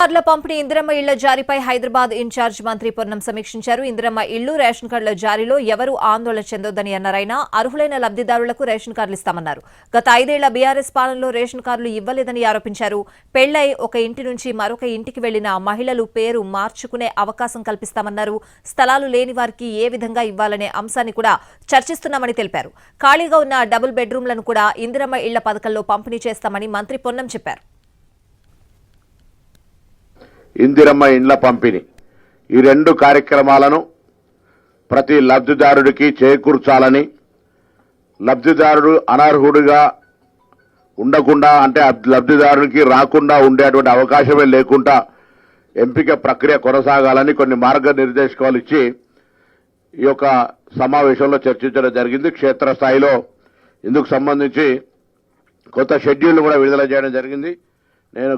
కార్డుల పంపిణీ ఇందిరమ్మ ఇళ్ల జారీపై హైదరాబాద్ ఇన్ఛార్జ్ మంత్రి పొన్నం సమీక్షించారు. ఇందిరమ్మ ఇళ్లు రేషన్ కార్డుల జారీలో ఎవరూ ఆందోళన చెందొద్దని అన్నారాయన. అర్హులైన లబ్దిదారులకు రేషన్ కార్డులు ఇస్తామన్నారు. గత 5 ఏళ్ల బీఆర్ఎస్ పాలనలో రేషన్ కార్డులు ఇవ్వలేదని ఆరోపించారు. పెళ్లై ఒక ఇంటి నుంచి మరొక ఇంటికి వెళ్లిన మహిళలు పేరు మార్చుకునే అవకాశం కల్పిస్తామన్నారు. స్థలాలు లేని వారికి ఏ విధంగా ఇవ్వాలనే అంశాన్ని కూడా చర్చిస్తున్నామని తెలిపారు. ఖాళీగా ఉన్న డబుల్ బెడ్రూమ్లను కూడా ఇందిరమ్మ ఇళ్ల పథకంలో పంపిణీ చేస్తామని మంత్రి పొన్నం చెప్పారు. ఇందిరమ్మ ఇండ్ల పంపిణీ ఈ 2 కార్యక్రమాలను ప్రతి లబ్ధిదారుడికి చేకూర్చాలని, లబ్ధిదారుడు అనర్హుడిగా ఉండకుండా అంటే లబ్ధిదారుడికి రాకుండా ఉండేటువంటి అవకాశమే లేకుండా ఎంపిక ప్రక్రియ కొనసాగాలని కొన్ని మార్గనిర్దేశకాలు ఇచ్చి ఈ యొక్క సమావేశంలో చర్చించడం జరిగింది. క్షేత్రస్థాయిలో ఇందుకు సంబంధించి కొత్త షెడ్యూల్ కూడా విడుదల చేయడం జరిగింది. నేను